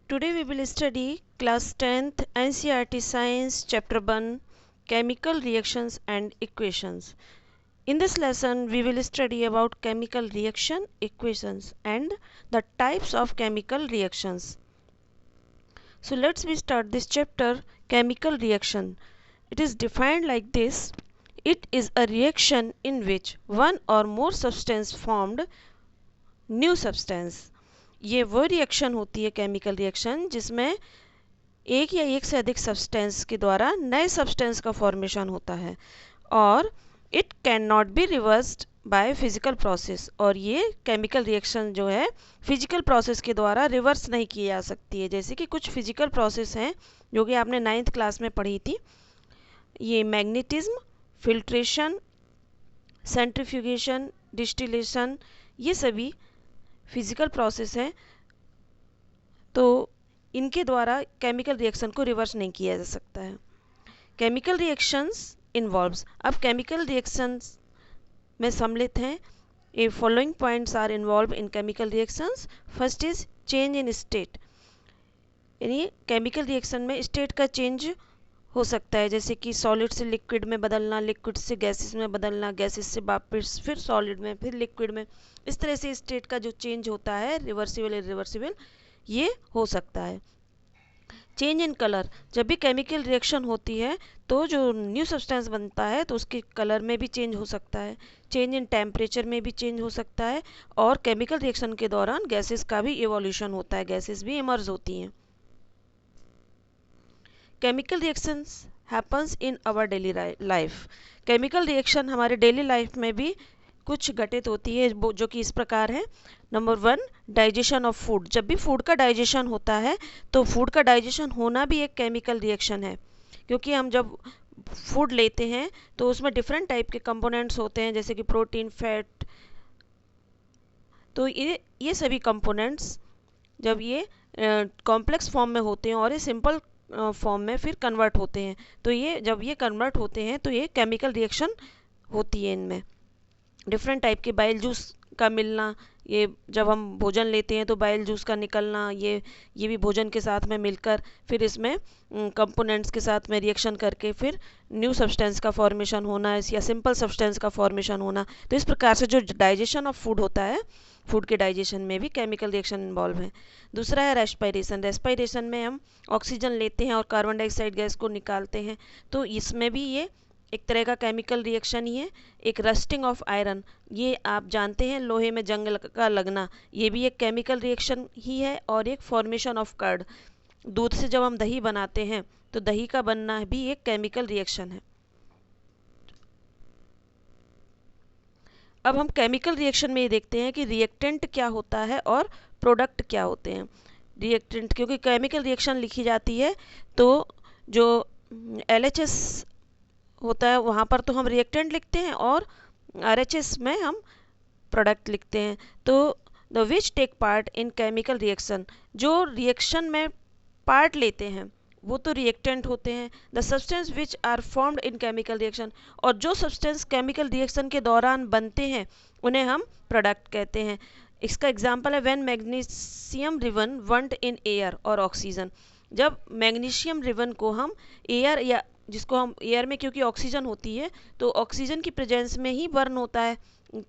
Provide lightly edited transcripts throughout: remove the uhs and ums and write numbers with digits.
Today we will study class 10th NCERT Science Chapter 1 Chemical Reactions and Equations. In this lesson we will study about chemical reaction, equations and the types of chemical reactions. So let's start this chapter. Chemical reaction. It is defined like this. It is a reaction in which one or more substance formed new substance. ये वो reaction होती है chemical reaction जिसमें एक या एक से अधिक सब्सटेंस के द्वारा नए सब्सटेंस का फॉर्मेशन होता है और it can not be reversed by physical process. और ये केमिकल रिएक्शन जो है फिजिकल प्रोसेस के द्वारा रिवर्स नहीं की जा सकती है. जैसे कि कुछ फिजिकल प्रोसेस हैं जो कि आपने 9th क्लास में पढ़ी थी. ये मैग्नेटिज्म, फिल्ट्रेशन, सेंट्रीफ्यूगेशन, डिस्टिलेशन, ये सभी फिजिकल प्रोसेस है. तो इनके द्वारा केमिकल रिएक्शन को रिवर्स नहीं किया जा सकता है. Chemical reactions involves. अब केमिकल रिएक्शंस में सम्मिलित हैं. A following points are involve in chemical reactions. First is change in state. यानी केमिकल रिएक्शन में स्टेट का चेंज हो सकता है, जैसे कि सॉलिड से लिक्विड में बदलना, लिक्विड से गैसेस में बदलना, गैसेस से वापस फिर सॉलिड में, फिर लिक्विड में. इस तरह से स्टेट का जो चेंज होता है रिवर्सिबल इरिवर्सिबल ये हो सकता है. Change in colour. जब भी केमिकल रिएक्शन होती है तो जो न्यू सब्सटेंस बनता है तो उसके कलर में भी चेंज हो सकता है. चेंज इन टेम्परेचर में भी चेंज हो सकता है. और केमिकल रिएक्शन के दौरान गैसेस का भी इवोल्यूशन होता है, गैसेस भी इमर्ज होती हैं. Chemical reactions happens in our daily life. Chemical reaction हमारे डेली लाइफ में भी कुछ घटित होती है जो कि इस प्रकार है. Number 1, digestion of food. जब भी फूड का डाइजेशन होता है तो फूड का डाइजेशन होना भी एक केमिकल रिएक्शन है, क्योंकि हम जब फूड लेते हैं तो उसमें डिफरेंट टाइप के कंपोनेंट्स होते हैं, जैसे कि प्रोटीन, फैट. तो ये सभी कंपोनेंट्स जब ये कॉम्प्लेक्स फॉर्म में होते हैं और ये सिंपल फॉर्म में फिर कन्वर्ट होते हैं, तो ये जब ये कन्वर्ट होते हैं तो ये केमिकल रिएक्शन होती है. इनमें डिफरेंट टाइप के बाइल जूस का मिलना, ये जब हम भोजन लेते हैं तो बाइल जूस का निकलना, ये भी भोजन के साथ में मिलकर फिर इसमें कंपोनेंट्स के साथ में रिएक्शन करके फिर न्यू सब्सटेंस का फॉर्मेशन होना या सिंपल सब्सटेंस का फॉर्मेशन होना. तो इस प्रकार से जो डाइजेशन ऑफ फूड होता है, फूड के डाइजेशन में भी केमिकल रिएक्शन इन्वॉल्व है. दूसरा है रेस्पिरेशन. रेस्पिरेशन में हम ऑक्सीजन लेते हैं और कार्बन डाइऑक्साइड गैस को निकालते हैं, तो इसमें भी ये एक तरह का केमिकल रिएक्शन ही है. एक रस्टिंग ऑफ आयरन, ये आप जानते हैं लोहे में जंग का लगना, ये भी एक केमिकल रिएक्शन ही है. और एक फॉर्मेशन ऑफ कर्ड. दूध से जब हम दही बनाते हैं तो दही का बनना भी एक केमिकल रिएक्शन है. अब हम केमिकल रिएक्शन में ये देखते हैं कि रिएक्टेंट क्या होता है और प्रोडक्ट क्या होते हैं. रिएक्टेंट, क्योंकि केमिकल रिएक्शन लिखी जाती है तो जो LHS होता है वहाँ पर तो हम रिएक्टेंट लिखते हैं और RHS में हम प्रोडक्ट लिखते हैं. तो the which take part in chemical reaction, जो रिएक्शन में पार्ट लेते हैं वो तो रिएक्टेंट होते हैं. The substance which are formed in chemical reaction, और जो सब्सटेंस केमिकल रिएक्शन के दौरान बनते हैं उन्हें हम प्रोडक्ट कहते हैं. इसका एग्जांपल है when magnesium ribbon burned in air और ऑक्सीजन. जब मैग्नीशियम रिबन को हम एयर, या जिसको हम एयर में, क्योंकि ऑक्सीजन होती है तो ऑक्सीजन की प्रेजेंस में ही बर्न होता है,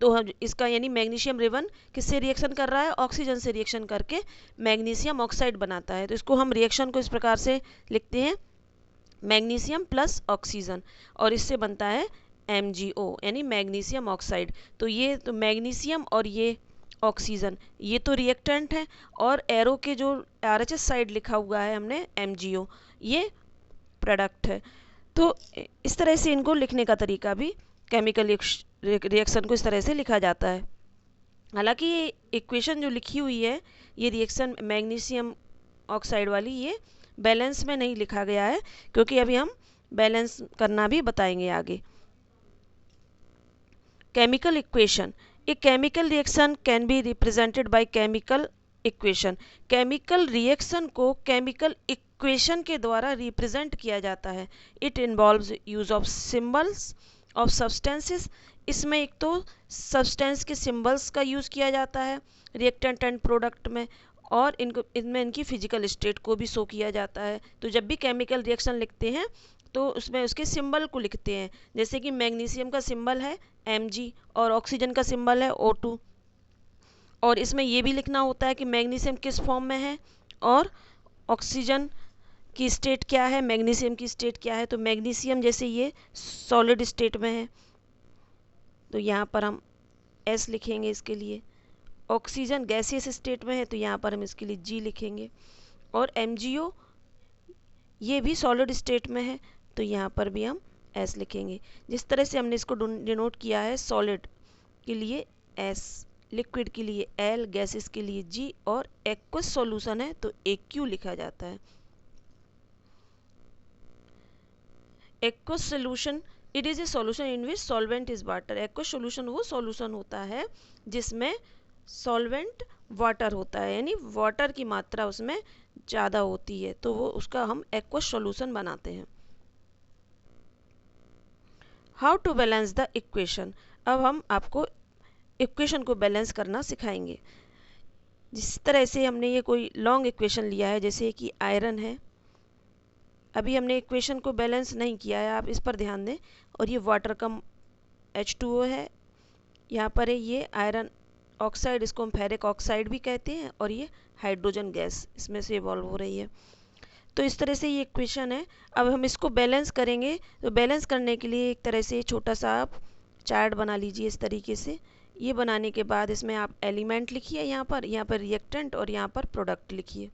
तो हम इसका यानी मैग्नीशियम रिबन किससे रिएक्शन कर रहा है, ऑक्सीजन से रिएक्शन करके मैग्नीशियम ऑक्साइड बनाता है. तो इसको हम रिएक्शन को इस प्रकार से लिखते हैं, मैग्नीशियम प्लस ऑक्सीजन, और इससे बनता है MgO यानी मैग्नीशियम ऑक्साइड. तो ये तो मैग्नीशियम और ये ऑक्सीजन ये तो रिएक्टेंट है, और एरो के जो RHS साइड लिखा हुआ है हमने MgO, ये प्रोडक्ट है. तो इस तरह से इनको लिखने का तरीका भी, केमिकल रिएक्शन को इस तरह से लिखा जाता है. हालांकि ये इक्वेशन जो लिखी हुई है, ये रिएक्शन मैग्नीशियम ऑक्साइड वाली, ये बैलेंस में नहीं लिखा गया है, क्योंकि अभी हम बैलेंस करना भी बताएंगे आगे. Chemical equation. A chemical reaction can be represented by chemical equation. Chemical reaction को केमिकल इक्वेशन के द्वारा रिप्रेजेंट किया जाता है. It involves use of symbols of substances. इसमें एक तो सब्सटेंस के सिंबल्स का यूज़ किया जाता है रिएक्टेंट एंड प्रोडक्ट में, और इनमें इनकी फिजिकल स्टेट को भी शो किया जाता है। तो जब भी केमिकल रिएक्शन लिखते हैं तो उसमें उसके सिंबल को लिखते हैं, जैसे कि मैग्नीशियम का सिंबल है Mg और ऑक्सीजन का सिंबल है O2। और इसमें ये भी लिखना होता है कि मैग्नीशियम किस फॉर्म में है और ऑक्सीजन की स्टेट क्या है, मैग्नीशियम की स्टेट क्या है। तो मैग्नीशियम जैसे ये सॉलिड स्टेट में है तो यहाँ पर हम S लिखेंगे इसके लिए। ऑक्सीजन गैसियस स्टेट में है तो यहाँ पर हम इसके लिए G लिखेंगे। और MgO ये भी सॉलिड स्टेट में है तो यहाँ पर भी हम S लिखेंगे। जिस तरह से हमने इसको डिनोट किया है, सॉलिड के लिए S, लिक्विड के लिए L, गैसेस के लिए G और एक्वस सॉल्यूशन है तो AQ लिखा जाता है। Aqueous solution, it is a solution in which solvent is water. Aqueous solution वो सॉल्यूशन होता है जिसमें सॉल्वेंट वाटर होता है, यानी वाटर की मात्रा उसमें ज़्यादा होती है, तो वो उसका हम एक्वस सॉल्यूशन बनाते हैं। How to balance the equation. अब हम आपको इक्वेशन को बैलेंस करना सिखाएंगे। जिस तरह से हमने ये कोई लॉन्ग इक्वेशन लिया है, जैसे कि आयरन है, अभी हमने इक्वेशन को बैलेंस नहीं किया है, आप इस पर ध्यान दें। और ये वाटर का H2O है, यहाँ पर है ये आयरन ऑक्साइड, इसको हम फेरिक ऑक्साइड भी कहते हैं, और ये हाइड्रोजन गैस इसमें से इवॉल्व हो रही है। तो इस तरह से ये इक्वेशन है। अब हम इसको बैलेंस करेंगे, तो बैलेंस करने के लिए एक तरह से छोटा सा आप चार्ट बना लीजिए इस तरीके से। ये बनाने के बाद इसमें आप एलिमेंट लिखिए, यहाँ पर रिएक्टेंट और यहाँ पर प्रोडक्ट लिखिए।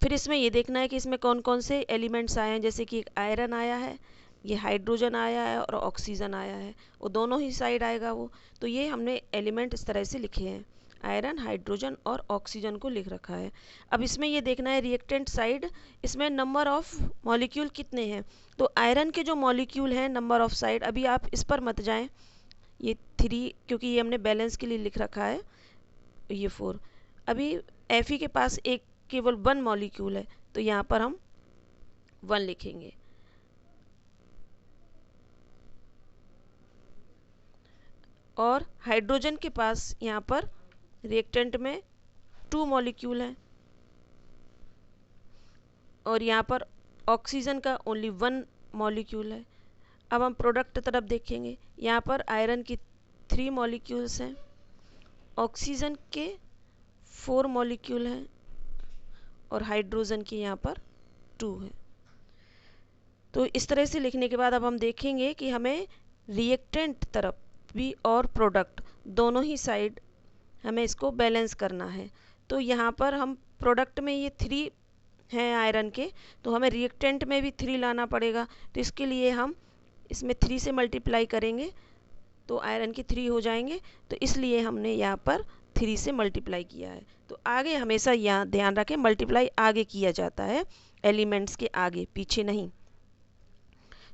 फिर इसमें ये देखना है कि इसमें कौन कौन से एलिमेंट्स आए हैं, जैसे कि एक आयरन आया है, ये हाइड्रोजन आया है और ऑक्सीजन आया है, वो दोनों ही साइड आएगा वो। तो ये हमने एलिमेंट इस तरह से लिखे हैं, आयरन, हाइड्रोजन और ऑक्सीजन को लिख रखा है। अब इसमें ये देखना है रिएक्टेंट साइड, इसमें नंबर ऑफ मॉलिक्यूल कितने हैं। तो आयरन के जो मॉलिक्यूल हैं नंबर ऑफ साइड, अभी आप इस पर मत जाएं, ये 3 क्योंकि ये हमने बैलेंस के लिए लिख रखा है, ये 4। अभी Fe के पास एक केवल 1 मॉलिक्यूल है तो यहाँ पर हम 1 लिखेंगे। और हाइड्रोजन के पास यहाँ पर रिएक्टेंट में 2 मॉलिक्यूल हैं और यहाँ पर ऑक्सीजन का ओनली 1 मॉलिक्यूल है। अब हम प्रोडक्ट तरफ देखेंगे, यहाँ पर आयरन की 3 मॉलिक्यूल्स हैं, ऑक्सीजन के 4 मॉलिक्यूल हैं और हाइड्रोजन की यहाँ पर 2 है। तो इस तरह से लिखने के बाद अब हम देखेंगे कि हमें रिएक्टेंट तरफ भी और प्रोडक्ट दोनों ही साइड हमें इसको बैलेंस करना है। तो यहाँ पर हम प्रोडक्ट में ये 3 हैं आयरन के, तो हमें रिएक्टेंट में भी 3 लाना पड़ेगा। तो इसके लिए हम इसमें 3 से मल्टीप्लाई करेंगे तो आयरन के 3 हो जाएंगे, तो इसलिए हमने यहाँ पर 3 से मल्टीप्लाई किया है। तो आगे हमेशा यहाँ ध्यान रखें, मल्टीप्लाई आगे किया जाता है, एलिमेंट्स के आगे, पीछे नहीं।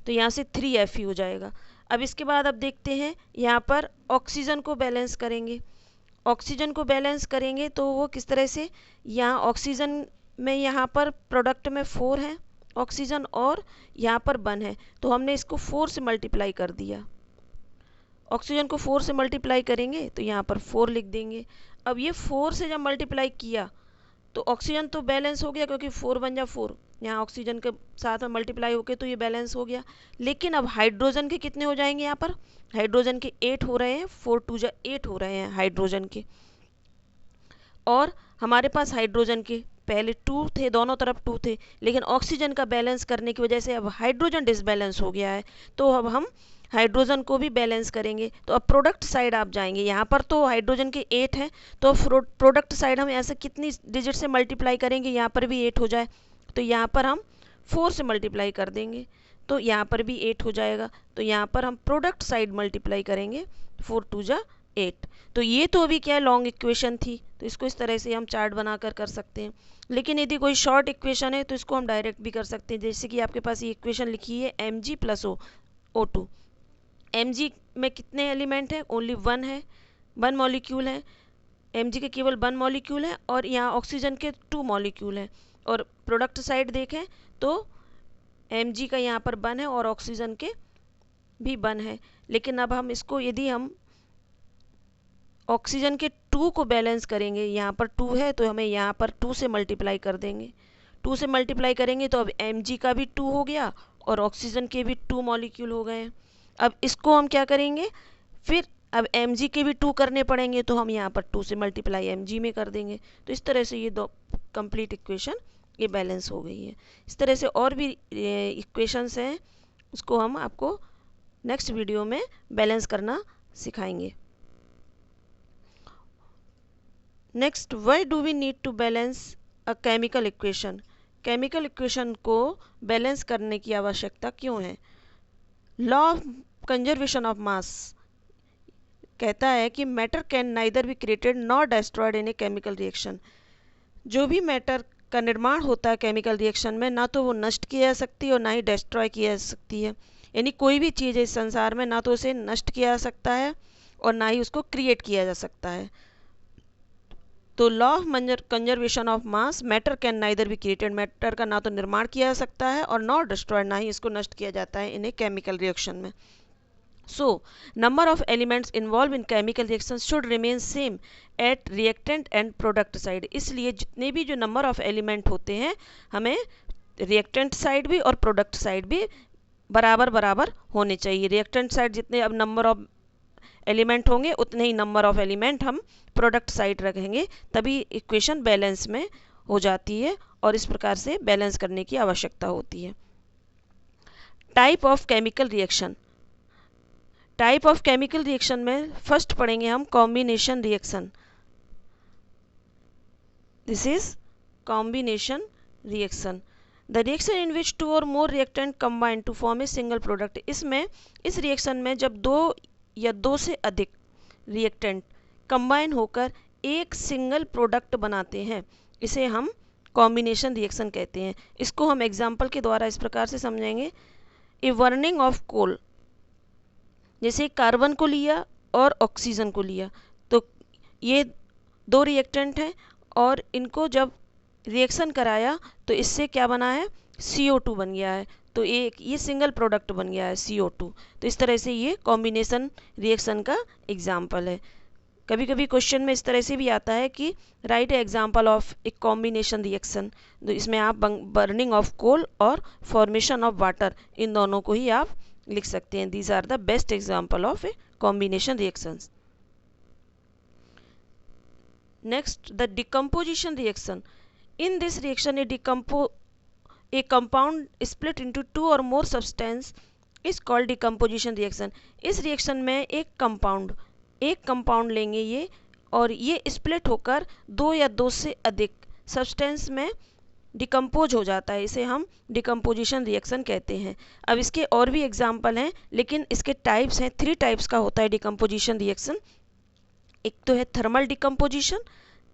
तो यहाँ से 3Fe हो जाएगा। अब इसके बाद अब देखते हैं यहाँ पर ऑक्सीजन को बैलेंस करेंगे। ऑक्सीजन को बैलेंस करेंगे तो वो किस तरह से, यहाँ ऑक्सीजन में यहाँ पर प्रोडक्ट में 4 है ऑक्सीजन और यहाँ पर 1 है, तो हमने इसको 4 से मल्टीप्लाई कर दिया। ऑक्सीजन को 4 से मल्टीप्लाई करेंगे तो यहाँ पर 4 लिख देंगे। अब ये 4 से जब मल्टीप्लाई किया तो ऑक्सीजन तो बैलेंस हो गया, क्योंकि 4 बन जा 4, यहाँ ऑक्सीजन के साथ में मल्टीप्लाई होके तो ये बैलेंस हो गया। लेकिन अब हाइड्रोजन के कितने हो जाएंगे, यहाँ पर हाइड्रोजन के 8 हो रहे हैं, 4 2 जा 8 हो रहे हैं हाइड्रोजन के। और हमारे पास हाइड्रोजन के पहले 2 थे, दोनों तरफ 2 थे, लेकिन ऑक्सीजन का बैलेंस करने की वजह से अब हाइड्रोजन डिसबैलेंस हो गया है, तो अब हम हाइड्रोजन को भी बैलेंस करेंगे। तो अब प्रोडक्ट साइड आप जाएंगे, यहाँ पर तो हाइड्रोजन के 8 हैं, तो प्रोडक्ट साइड हम ऐसे कितनी डिजिट से मल्टीप्लाई करेंगे, यहाँ पर भी 8 हो जाए, तो यहाँ पर हम 4 से मल्टीप्लाई कर देंगे तो यहाँ पर भी 8 हो जाएगा। तो यहाँ पर हम प्रोडक्ट साइड मल्टीप्लाई करेंगे, 4 2 जा 8। तो ये तो अभी क्या लॉन्ग इक्वेशन थी, तो इसको इस तरह से हम चार्ट बनाकर कर सकते हैं। लेकिन यदि कोई शॉर्ट इक्वेशन है तो इसको हम डायरेक्ट भी कर सकते हैं, जैसे कि आपके पास ये इक्वेशन लिखी है Mg + O2। Mg में कितने एलिमेंट हैं, ओनली 1 है, 1 मॉलिक्यूल है, Mg के केवल 1 मॉलिक्यूल है और यहाँ ऑक्सीजन के 2 मॉलिक्यूल हैं। और प्रोडक्ट साइड देखें तो Mg का यहाँ पर 1 है और ऑक्सीजन के भी 1 है। लेकिन अब हम इसको, यदि हम ऑक्सीजन के 2 को बैलेंस करेंगे, यहाँ पर 2 है तो हमें यहाँ पर 2 से मल्टीप्लाई कर देंगे, 2 से मल्टीप्लाई करेंगे तो अब Mg का भी 2 हो गया और ऑक्सीजन के भी 2 मॉलिक्यूल हो गए हैं। अब इसको हम क्या करेंगे, फिर अब Mg के भी 2 करने पड़ेंगे तो हम यहाँ पर 2 से मल्टीप्लाई Mg में कर देंगे। तो इस तरह से ये दो कंप्लीट इक्वेशन ये बैलेंस हो गई है। इस तरह से और भी इक्वेशंस हैं, उसको हम आपको नेक्स्ट वीडियो में बैलेंस करना सिखाएंगे। Next, why do we need to balance a chemical equation. Chemical equation को बैलेंस करने की आवश्यकता क्यों है। Law of conservation of mass कहता है कि matter can neither be created nor destroyed in a chemical reaction. जो भी मैटर का निर्माण होता है केमिकल रिएक्शन में, ना तो वो नष्ट किया जा सकती है और ना ही डिस्ट्रॉय किया जा सकती है। यानी कोई भी चीज़ है इस संसार में, ना तो उसे नष्ट किया जा सकता है और ना ही उसको क्रिएट किया जा सकता है। तो law of conservation of mass, matter can neither be created, matter का ना तो निर्माण किया जा सकता है और नॉर डिस्ट्रॉयड, ना ही इसको नष्ट किया जाता है इन ए केमिकल रिएक्शन में। So, number of elements involved in chemical reactions should remain same at reactant and product side। इसलिए जितने भी जो नंबर ऑफ एलिमेंट होते हैं, हमें रिएक्टेंट साइड भी और प्रोडक्ट साइड भी बराबर बराबर होने चाहिए। रिएक्टेंट साइड जितने अब नंबर ऑफ एलिमेंट होंगे उतने ही नंबर ऑफ एलिमेंट हम प्रोडक्ट साइड रखेंगे, तभी इक्वेशन बैलेंस में हो जाती है और इस प्रकार से बैलेंस करने की आवश्यकता होती है। Type of chemical reaction. Type of chemical reaction में फर्स्ट पढ़ेंगे हम combination reaction. This is combination reaction, the reaction in which 2 और more reactant combine to form a single product. इसमें इस रिएक्शन में जब 2 या 2 से अधिक रिएक्टेंट कंबाइन होकर एक सिंगल प्रोडक्ट बनाते हैं, इसे हम कॉम्बिनेशन रिएक्शन कहते हैं। इसको हम एग्जाम्पल के द्वारा इस प्रकार से समझेंगे। ए बर्निंग ऑफ कोल, जैसे कार्बन को लिया और ऑक्सीजन को लिया, तो ये 2 रिएक्टेंट हैं और इनको जब रिएक्शन कराया तो इससे क्या बना है, CO2 बन गया है। तो एक ये सिंगल प्रोडक्ट बन गया है CO2। तो इस तरह से ये कॉम्बिनेशन रिएक्शन का एग्जाम्पल है। कभी कभी क्वेश्चन में इस तरह से भी आता है कि right example of a combination reaction. तो इसमें आप बर्निंग ऑफ कोल और फॉर्मेशन ऑफ वाटर, इन दोनों को ही आप लिख सकते हैं। These are the best example of a combination reactions. Next, the decomposition reaction. In this reaction a compound split into 2 or more substance is called decomposition reaction। इस reaction में एक compound लेंगे ये, और ये स्प्लिट होकर 2 या 2 से अधिक सब्सटेंस में डिकम्पोज हो जाता है, इसे हम डिकम्पोजिशन रिएक्शन कहते हैं। अब इसके और भी एग्जाम्पल हैं, लेकिन इसके टाइप्स हैं, 3 टाइप्स का होता है डिकम्पोजिशन रिएक्शन। एक तो है thermal decomposition,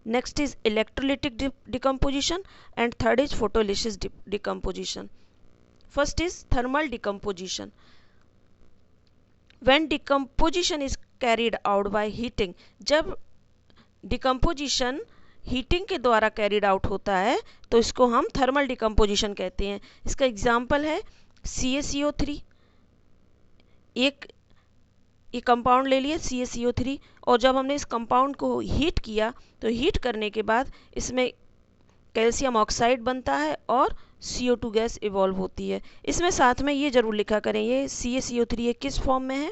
next is electrolytic decomposition and third is photolysis decomposition. First is thermal decomposition. When decomposition is carried out by heating, जब डिकम्पोजिशन हीटिंग के द्वारा कैरिड आउट होता है तो इसको हम थर्मल डिकम्पोजिशन कहते हैं। इसका एग्जाम्पल है CaCO3। एक ये कंपाउंड ले लिया CaCO3, और जब हमने इस कंपाउंड को हीट किया तो हीट करने के बाद इसमें कैल्शियम ऑक्साइड बनता है और CO2 गैस इवॉल्व होती है। इसमें साथ में ये जरूर लिखा करें, ये CaCO3 ये किस फॉर्म में है,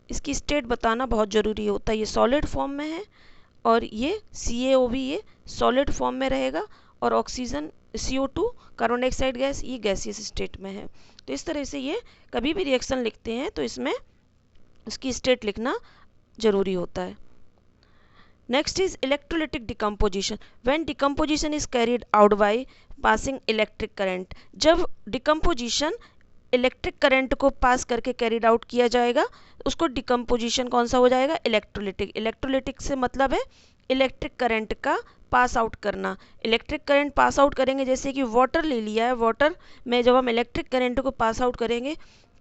इसकी स्टेट बताना बहुत ज़रूरी होता है। ये सॉलिड फॉर्म में है और ये CaO भी ये सॉलिड फॉर्म में रहेगा, और oxygen CO2 carbon dioxide gas ये गैसियस स्टेट में है। तो इस तरह से ये कभी भी रिएक्शन लिखते हैं तो इसमें उसकी स्टेट लिखना जरूरी होता है। Next is electrolytic decomposition. When decomposition is carried out by passing electric current, जब डिकम्पोजिशन इलेक्ट्रिक करंट को पास करके कैरिड आउट किया जाएगा उसको डिकम्पोजिशन कौन सा हो जाएगा, इलेक्ट्रोलिटिक। इलेक्ट्रोलिटिक से मतलब है इलेक्ट्रिक करंट का पास आउट करना। इलेक्ट्रिक करंट पास आउट करेंगे, जैसे कि वाटर ले लिया है, वाटर में जब हम इलेक्ट्रिक करंट को पास आउट करेंगे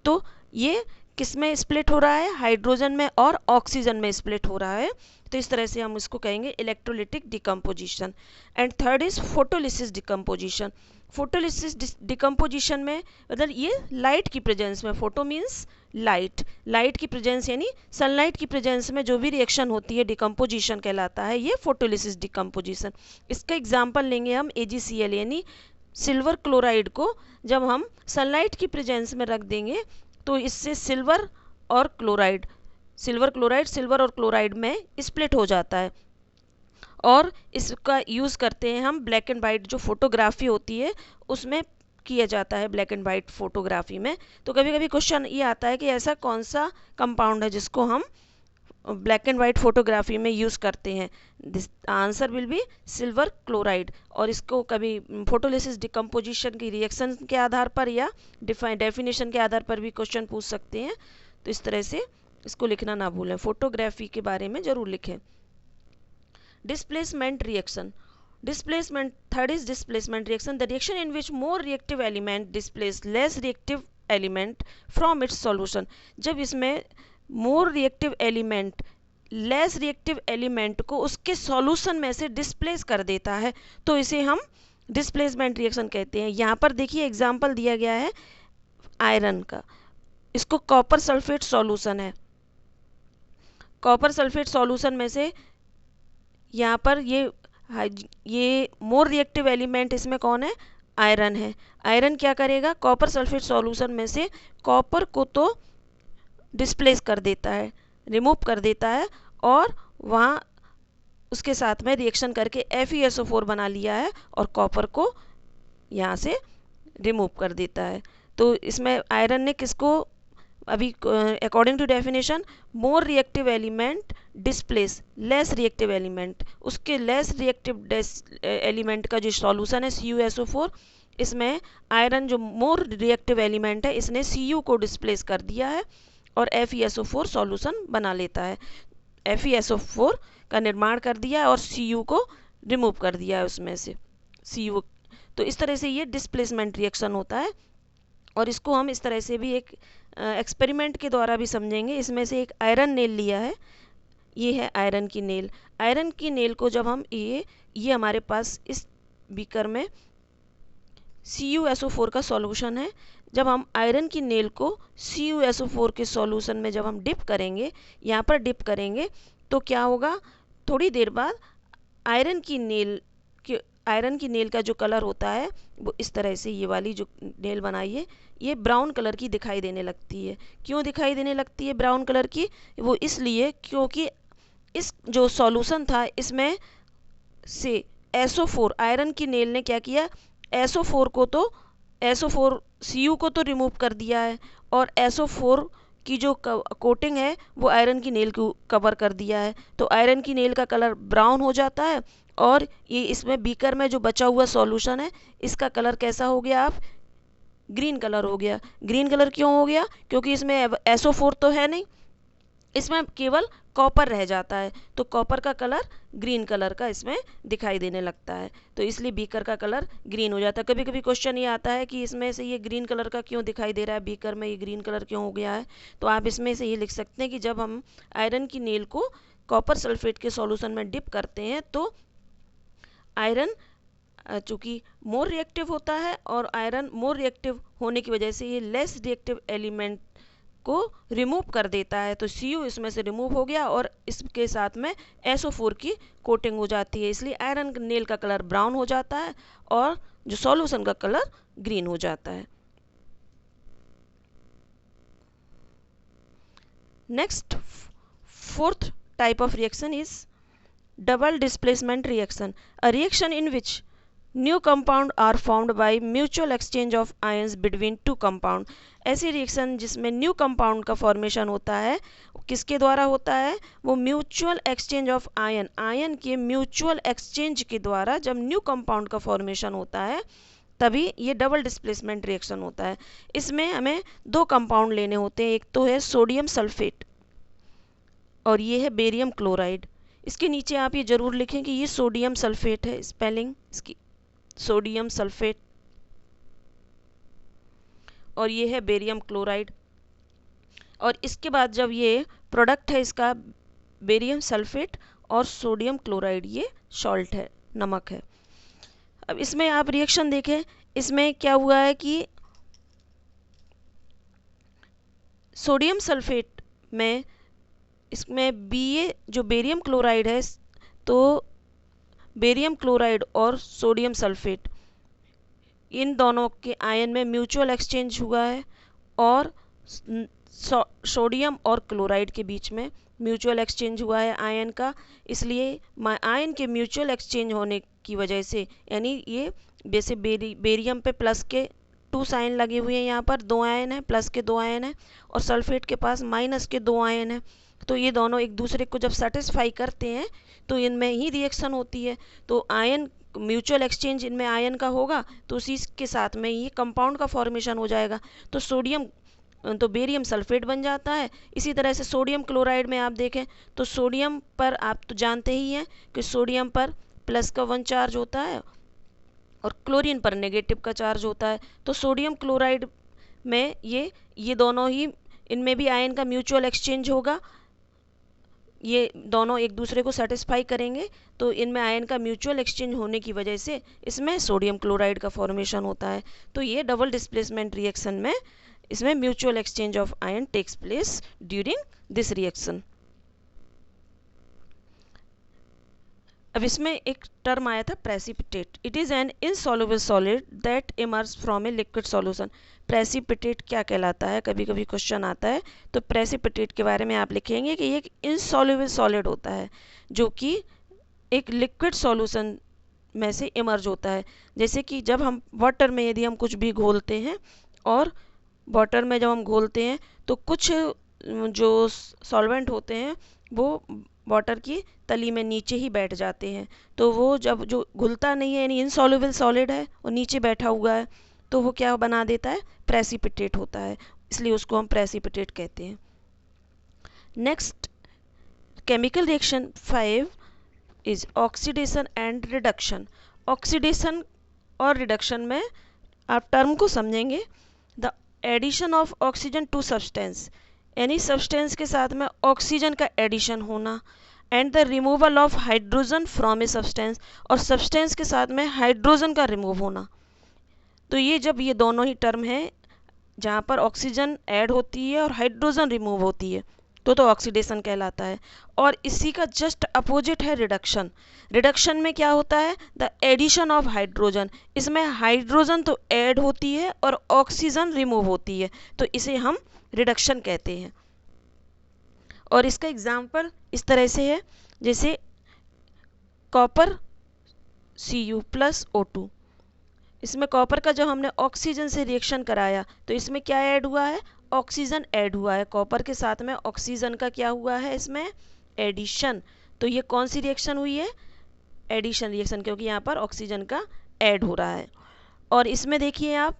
तो ये किस में स्प्लिट हो रहा है, हाइड्रोजन में और ऑक्सीजन में स्प्लिट हो रहा है। तो इस तरह से हम इसको कहेंगे electrolytic decomposition. And third is photolysis decomposition. Photolysis decomposition में मतलब ये लाइट की प्रेजेंस में, फोटो मीन्स लाइट, लाइट की प्रेजेंस यानी सनलाइट की प्रेजेंस में जो भी रिएक्शन होती है डिकम्पोजिशन कहलाता है ये फोटोलिसिस डिकम्पोजिशन। इसका एग्जाम्पल लेंगे हम AgCl यानी सिल्वर क्लोराइड को जब हम सनलाइट की प्रेजेंस में रख देंगे तो इससे सिल्वर और क्लोराइड, सिल्वर क्लोराइड सिल्वर और क्लोराइड में स्प्लिट हो जाता है। और इसका यूज़ करते हैं हम ब्लैक एंड वाइट जो फोटोग्राफी होती है उसमें किया जाता है, ब्लैक एंड वाइट फोटोग्राफी में। तो कभी कभी क्वेश्चन ये आता है कि ऐसा कौन सा कंपाउंड है जिसको हम ब्लैक एंड वाइट फोटोग्राफी में यूज़ करते हैं। This answer will be silver chloride. और इसको कभी फोटोलिसिस डिकम्पोजिशन की रिएक्शन के आधार पर या डेफिनेशन के आधार पर भी क्वेश्चन पूछ सकते हैं। तो इस तरह से इसको लिखना ना भूलें, फोटोग्राफी के बारे में ज़रूर लिखें। Displacement reaction, displacement third is displacement reaction, the reaction in which more reactive element displace less reactive element from its solution। जब इसमें more reactive element less reactive element को उसके solution में से displace कर देता है तो इसे हम displacement reaction कहते हैं। यहाँ पर देखिए एग्जाम्पल दिया गया है आयरन का, इसको कॉपर सल्फेट सॉल्यूशन है, कॉपर सल्फेट सॉल्यूशन में से यहाँ पर ये मोर रिएक्टिव एलिमेंट इसमें कौन है, आयरन है। आयरन क्या करेगा, कॉपर सल्फेट सॉल्यूशन में से कॉपर को तो डिस्प्लेस कर देता है, रिमूव कर देता है और वहाँ उसके साथ में रिएक्शन करके FeSO4 बना लिया है और कॉपर को यहाँ से रिमूव कर देता है। तो इसमें आयरन ने किसको अभी according to definition more reactive element displace less reactive element, उसके लेस रिएक्टिव एलिमेंट का जो सॉल्यूशन है CuSO4, इसमें आयरन जो मोर रिएक्टिव एलिमेंट है इसने Cu को डिस्प्लेस कर दिया है और FeSO4 सॉल्यूशन बना लेता है, FeSO4 का निर्माण कर दिया और Cu को रिमूव कर दिया है उसमें से Cu। तो इस तरह से ये डिस्प्लेसमेंट रिएक्शन होता है। और इसको हम इस तरह से भी एक एक्सपेरिमेंट के द्वारा भी समझेंगे। इसमें से एक आयरन नेल लिया है, ये है आयरन की नेल। आयरन की नेल को जब हम ये हमारे पास इस बीकर में CuSO4 का सॉल्यूशन है, जब हम आयरन की नेल को CuSO4 के सॉल्यूशन में जब हम डिप करेंगे, यहाँ पर डिप करेंगे तो क्या होगा, थोड़ी देर बाद आयरन की नेल का जो कलर होता है वो इस तरह से, ये वाली जो नेल बनाई है ये ब्राउन कलर की दिखाई देने लगती है। क्यों दिखाई देने लगती है ब्राउन कलर की, वो इसलिए क्योंकि इस जो सॉल्यूशन था इसमें से SO4, आयरन की नेल ने क्या किया, SO4 Cu को तो रिमूव कर दिया है और SO4 की जो कोटिंग है वो आयरन की नेल को कवर कर दिया है। तो आयरन की नेल का कलर ब्राउन हो जाता है और ये इसमें बीकर में जो बचा हुआ सॉल्यूशन है इसका कलर कैसा हो गया, आप ग्रीन कलर हो गया। ग्रीन कलर क्यों हो गया, क्योंकि इसमें SO4 तो है नहीं, इसमें केवल कॉपर रह जाता है तो कॉपर का कलर ग्रीन कलर का इसमें दिखाई देने लगता है, तो इसलिए बीकर का कलर ग्रीन हो जाता है। कभी कभी क्वेश्चन ये आता है कि इसमें से ये ग्रीन कलर का क्यों दिखाई दे रहा है, बीकर में ये ग्रीन कलर क्यों हो गया है। तो आप इसमें से ये लिख सकते हैं कि जब हम आयरन की नेल को कॉपर सल्फेट के सॉल्यूशन में डिप करते हैं तो आयरन चूँकि मोर रिएक्टिव होता है और आयरन मोर रिएक्टिव होने की वजह से ये लेस रिएक्टिव एलिमेंट को रिमूव कर देता है, तो Cu इसमें से रिमूव हो गया और इसके साथ में SO4 की कोटिंग हो जाती है, इसलिए आयरन नेल का कलर ब्राउन हो जाता है और जो सॉल्यूशन का कलर ग्रीन हो जाता है। Next fourth type of reaction is double displacement reaction, a reaction in which new compound are formed by mutual exchange of ions between two compound। ऐसी रिएक्शन जिसमें न्यू कंपाउंड का formation होता है, किसके द्वारा होता है, वो mutual exchange of ion, ion के म्यूचुअल एक्सचेंज के द्वारा जब न्यू कंपाउंड का फॉर्मेशन होता है तभी ये डबल डिस्प्लेसमेंट रिएक्शन होता है। इसमें हमें दो कंपाउंड लेने होते हैं, एक तो है सोडियम सल्फेट और ये है बेरियम क्लोराइड। इसके नीचे आप ये जरूर लिखें कि ये सोडियम सल्फेट है, स्पेलिंग इसकी सोडियम सल्फेट, और ये है बेरियम क्लोराइड। और इसके बाद जब ये प्रोडक्ट है इसका बेरियम सल्फेट और सोडियम क्लोराइड, ये सॉल्ट है, नमक है। अब इसमें आप रिएक्शन देखें, इसमें क्या हुआ है कि सोडियम सल्फेट में इसमें Ba जो बेरियम क्लोराइड है, तो बेरियम क्लोराइड और सोडियम सल्फेट इन दोनों के आयन में म्यूचुअल एक्सचेंज हुआ है और सोडियम और क्लोराइड के बीच में म्यूचुअल एक्सचेंज हुआ है आयन का। इसलिए आयन के म्यूचुअल एक्सचेंज होने की वजह से, यानी ये जैसे बेरियम पे प्लस के 2 साइन लगे हुए हैं, यहाँ पर 2 आयन है, प्लस के 2 आयन है, और सल्फेट के पास माइनस के 2 आयन है। तो ये दोनों एक दूसरे को जब सेटिस्फाई करते हैं तो इनमें ही रिएक्शन होती है। तो आयन म्यूचुअल एक्सचेंज इनमें आयन का होगा तो उसी के साथ में ही कंपाउंड का फॉर्मेशन हो जाएगा, तो बेरियम सल्फेट बन जाता है। इसी तरह से सोडियम क्लोराइड में आप देखें तो सोडियम पर आप तो जानते ही हैं कि सोडियम पर प्लस का 1 चार्ज होता है और क्लोरीन पर नेगेटिव का चार्ज होता है। तो सोडियम क्लोराइड में ये दोनों ही, इनमें भी आयन का म्यूचुअल एक्सचेंज होगा, ये दोनों एक दूसरे को सेटिस्फाई करेंगे, तो इनमें आयन का म्यूचुअल एक्सचेंज होने की वजह से इसमें सोडियम क्लोराइड का फॉर्मेशन होता है। तो ये डबल डिस्प्लेसमेंट रिएक्शन में इसमें mutual exchange of ion takes place during this reaction. अब इसमें एक टर्म आया था precipitate. It is an insoluble solid that emerge from a liquid solution. Precipitate क्या कहलाता है, कभी कभी क्वेश्चन आता है, तो प्रेसिपिटेट के बारे में आप लिखेंगे कि ये एक इनसॉल्युबल सॉलिड होता है जो कि एक लिक्विड सॉल्यूशन में से इमर्ज होता है। जैसे कि जब हम वाटर में यदि हम कुछ भी घोलते हैं, और वाटर में जब हम घोलते हैं तो कुछ जो सॉल्वेंट होते हैं वो वाटर की तली में नीचे ही बैठ जाते हैं, तो वो जब जो घुलता नहीं है, यानी इनसॉल्युबल सॉलिड है और नीचे बैठा हुआ है, तो वो क्या बना देता है, प्रेसिपिटेट होता है, इसलिए उसको हम प्रेसिपिटेट कहते हैं। Next chemical reaction 5 is oxidation and reduction. Oxidation और रिडक्शन में आप टर्म को समझेंगे, the addition of oxygen to substance, यानी सब्सटेंस के साथ में ऑक्सीजन का एडिशन होना, and the removal of hydrogen from a substance, और सब्सटेंस के साथ में हाइड्रोजन का रिमूव होना। तो ये जब ये दोनों ही टर्म हैं जहाँ पर ऑक्सीजन ऐड होती है और हाइड्रोजन रिमूव होती है, तो ऑक्सीडेशन कहलाता है। और इसी का जस्ट अपोजिट है रिडक्शन। रिडक्शन में क्या होता है, द एडिशन ऑफ हाइड्रोजन, इसमें हाइड्रोजन तो ऐड होती है और ऑक्सीजन रिमूव होती है, तो इसे हम रिडक्शन कहते हैं। और इसका एग्जाम्पल इस तरह से है, जैसे कॉपर Cu प्लस O2, इसमें कॉपर का जब हमने ऑक्सीजन से रिएक्शन कराया तो इसमें क्या ऐड हुआ है, ऑक्सीजन ऐड हुआ है। कॉपर के साथ में ऑक्सीजन का क्या हुआ है, इसमें एडिशन। तो ये कौन सी रिएक्शन हुई है, एडिशन रिएक्शन, क्योंकि यहाँ पर ऑक्सीजन का ऐड हो रहा है। और इसमें देखिए आप,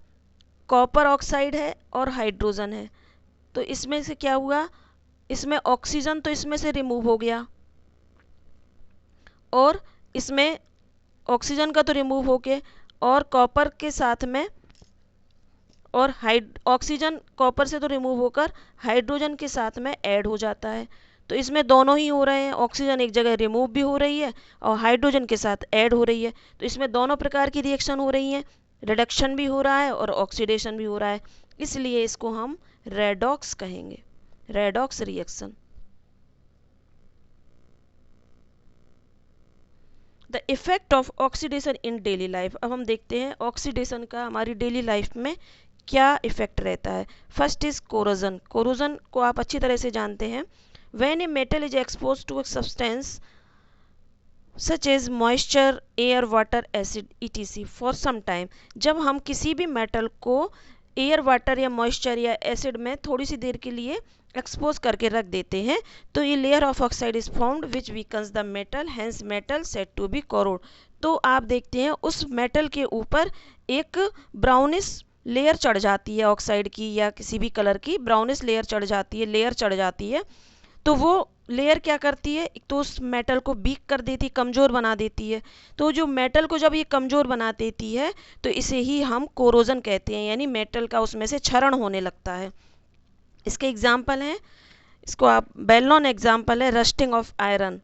कॉपर ऑक्साइड है और हाइड्रोजन है, तो इसमें से क्या हुआ, इसमें ऑक्सीजन तो इसमें से रिमूव हो गया, और इसमें ऑक्सीजन का तो रिमूव हो के, और कॉपर के साथ में, और ऑक्सीजन कॉपर से तो रिमूव होकर हाइड्रोजन के साथ में ऐड हो जाता है। तो इसमें दोनों ही हो रहे हैं, ऑक्सीजन एक जगह रिमूव भी हो रही है और हाइड्रोजन के साथ ऐड हो रही है। तो इसमें दोनों प्रकार की रिएक्शन हो रही हैं, रिडक्शन भी हो रहा है और ऑक्सीडेशन भी हो रहा है, इसलिए इसको हम रेडॉक्स कहेंगे, redox reaction. The effect of oxidation in daily life. अब हम देखते हैं ऑक्सीडेशन का हमारी डेली लाइफ में क्या इफेक्ट रहता है। First is corrosion. कोरोजन को आप अच्छी तरह से जानते हैं, when a metal is expose to a substance such as moisture, air, water, acid etc for some time, जब हम किसी भी मेटल को एयर, वाटर या मॉइस्चर या एसिड में थोड़ी सी देर के लिए एक्सपोज करके रख देते हैं, तो ये layer of oxide is formed which weakens the metal, hence metal said to be corrode. तो आप देखते हैं उस मेटल के ऊपर एक ब्राउनिश लेयर चढ़ जाती है, ऑक्साइड की या किसी भी कलर की ब्राउनिश लेयर चढ़ जाती है, लेयर चढ़ जाती है। तो वो लेयर क्या करती है, एक तो उस मेटल को वीक कर देती, कमज़ोर बना देती है। तो जो मेटल को जब ये कमज़ोर बना देती है तो इसे ही हम कोरोजन कहते हैं, यानी मेटल का उसमें से क्षरण होने लगता है। इसके एग्जाम्पल हैं, इसको आप वेल नोन एग्जाम्पल है रस्टिंग ऑफ आयरन।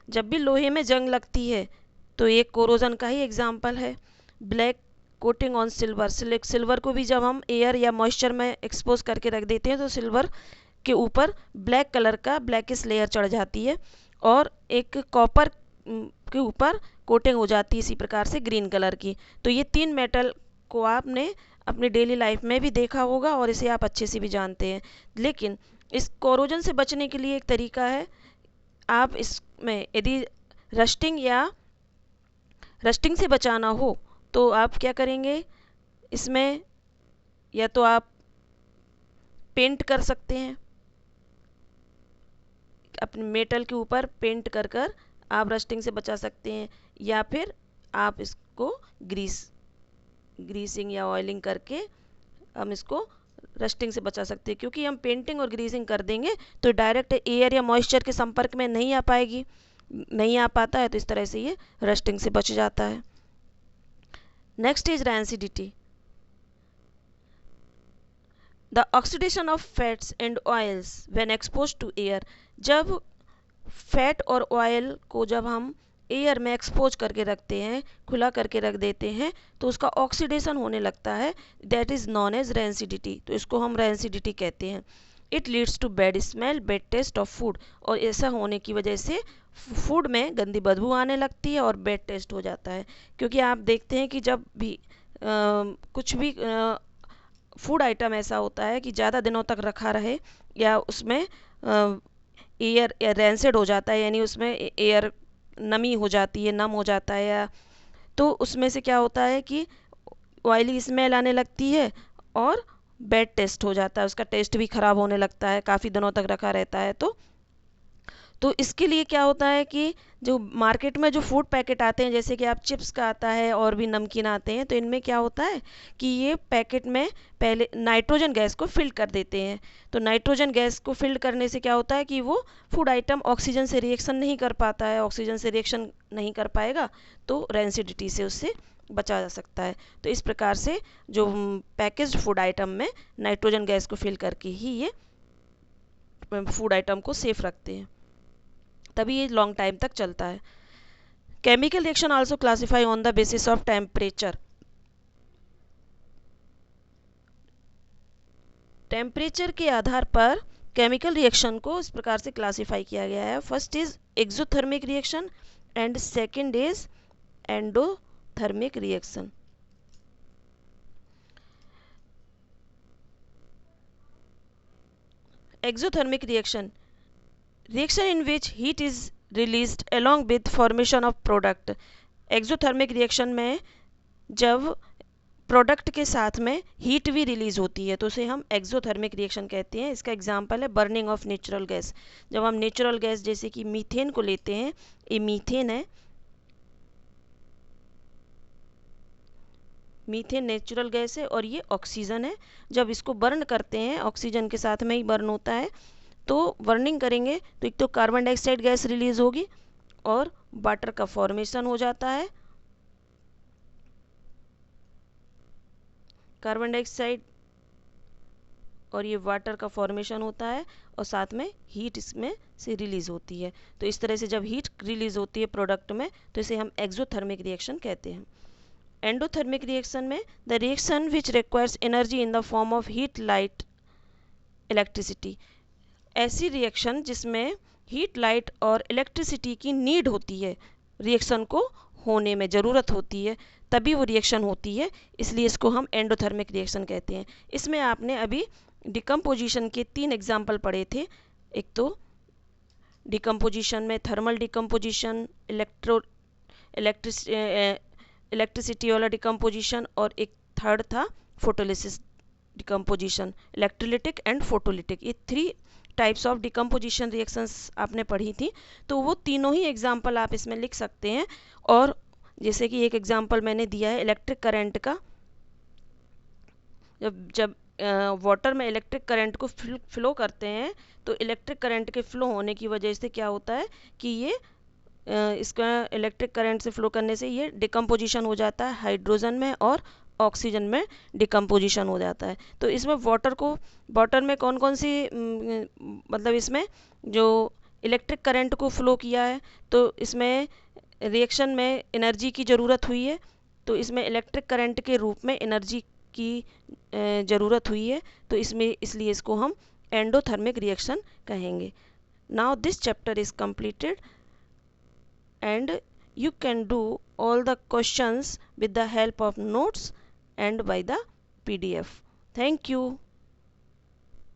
जब भी लोहे में जंग लगती है तो ये कोरोजन का ही एग्जाम्पल है। Black coating on silver, silver को भी जब हम एयर या मॉइस्चर में एक्सपोज करके रख देते हैं तो सिल्वर के ऊपर ब्लैक कलर का ब्लैकिश लेयर चढ़ जाती है और एक कॉपर के ऊपर कोटिंग हो जाती है इसी प्रकार से ग्रीन कलर की। तो ये तीन मेटल को आपने अपनी डेली लाइफ में भी देखा होगा और इसे आप अच्छे से भी जानते हैं। लेकिन इस कोरोजन से बचने के लिए एक तरीका है, आप इसमें यदि रस्टिंग से बचाना हो तो आप क्या करेंगे, इसमें या तो आप पेंट कर सकते हैं, अपने मेटल के ऊपर पेंट कर कर आप रस्टिंग से बचा सकते हैं, या फिर आप इसको ग्रीसिंग या ऑयलिंग करके हम इसको रस्टिंग से बचा सकते हैं। क्योंकि हम पेंटिंग और ग्रीसिंग कर देंगे तो डायरेक्ट एयर या मॉइस्चर के संपर्क में नहीं आ पाता है, तो इस तरह से ये रस्टिंग से बच जाता है। Next is rancidity. The oxidation of fats and oils when exposed to air. जब फैट और ऑयल को जब हम एयर में एक्सपोज करके रखते हैं, खुला करके रख देते हैं, तो उसका ऑक्सीडेशन होने लगता है, that is known as rancidity. तो इसको हम रैंसिडिटी कहते हैं। It leads to bad smell, bad taste of food. और ऐसा होने की वजह से फूड में गंदी बदबू आने लगती है और बैड टेस्ट हो जाता है। क्योंकि आप देखते हैं कि जब भी कुछ भी फूड आइटम ऐसा होता है कि ज़्यादा दिनों तक रखा रहे या उसमें एयर रैंसिड हो जाता है, यानी उसमें एयर नमी हो जाती है, नम हो जाता है, या तो उसमें से क्या होता है कि ऑयली स्मेल आने लगती है और बैड टेस्ट हो जाता है, उसका टेस्ट भी ख़राब होने लगता है, काफ़ी दिनों तक रखा रहता है। तो इसके लिए क्या होता है कि जो मार्केट में जो फूड पैकेट आते हैं, जैसे कि आप चिप्स का आता है और भी नमकीन आते हैं, तो इनमें क्या होता है कि ये पैकेट में पहले नाइट्रोजन गैस को फिल कर देते हैं। तो नाइट्रोजन गैस को फिल करने से क्या होता है कि वो फूड आइटम ऑक्सीजन से रिएक्शन नहीं कर पाता है, ऑक्सीजन से रिएक्शन नहीं कर पाएगा, तो रैंसिडिटी से उससे बचा जा सकता है। तो इस प्रकार से जो पैकेज्ड फूड आइटम में नाइट्रोजन गैस को फिल करके ही ये फूड आइटम को सेफ रखते हैं, तभी ये लॉन्ग टाइम तक चलता है। Chemical reaction also classify on the basis of temperature. Temperature के आधार पर केमिकल रिएक्शन को इस प्रकार से क्लासिफाई किया गया है। First is exothermic reaction and second is endothermic reaction. Exothermic reaction in which heat is released along with formation of product। Exothermic reaction में जब प्रोडक्ट के साथ में हीट भी रिलीज होती है तो उसे हम एक्सोथर्मिक रिएक्शन कहते हैं। इसका एग्जांपल है बर्निंग ऑफ नेचुरल गैस। जब हम नेचुरल गैस जैसे कि मीथेन को लेते हैं, ये मीथेन है, मीथेन नेचुरल गैस है और ये ऑक्सीजन है। जब इसको बर्न करते हैं, ऑक्सीजन के साथ में ही बर्न होता है, तो बर्निंग करेंगे तो एक तो कार्बन डाइऑक्साइड गैस रिलीज होगी और वाटर का फॉर्मेशन हो जाता है। कार्बन डाइऑक्साइड और ये वाटर का फॉर्मेशन होता है और साथ में हीट इसमें से रिलीज होती है। तो इस तरह से जब हीट रिलीज होती है प्रोडक्ट में तो इसे हम एक्सोथर्मिक रिएक्शन कहते हैं। एंडोथर्मिक रिएक्शन में the reaction which requires energy in the form of heat, light, electricity. ऐसी रिएक्शन जिसमें हीट, लाइट और इलेक्ट्रिसिटी की नीड होती है, रिएक्शन को होने में ज़रूरत होती है, तभी वो रिएक्शन होती है, इसलिए इसको हम एंडोथर्मिक रिएक्शन कहते हैं। इसमें आपने अभी डिकम्पोजिशन के 3 एग्जाम्पल पढ़े थे। एक तो डिकम्पोजिशन में थर्मल डिकम्पोजिशन, इलेक्ट्रिसिटी वाला डिकम्पोजिशन, और एक थर्ड था photolysis decomposition, electrolytic and photolytic. ये 3 टाइप्स ऑफ डिकम्पोजिशन रिएक्शंस आपने पढ़ी थी, तो वो तीनों ही एग्जाम्पल आप इसमें लिख सकते हैं। और जैसे कि एक एग्जाम्पल मैंने दिया है इलेक्ट्रिक करंट का। जब वाटर में इलेक्ट्रिक करंट को फ्लो करते हैं तो इलेक्ट्रिक करंट के फ्लो होने की वजह से क्या होता है कि ये इसका इलेक्ट्रिक करंट से फ्लो करने से ये डिकम्पोजिशन हो जाता है हाइड्रोजन में और ऑक्सीजन में डिकम्पोजिशन हो जाता है। तो इसमें वाटर में कौन कौन सी मतलब इसमें जो इलेक्ट्रिक करंट को फ्लो किया है, तो इसमें रिएक्शन में एनर्जी की ज़रूरत हुई है, तो इसमें इलेक्ट्रिक करंट के रूप में एनर्जी की ज़रूरत हुई है, तो इसलिए इसको हम एंडोथर्मिक रिएक्शन कहेंगे। Now this chapter is completed and you can do all the questions with the help of notes and by the PDF. Thank you.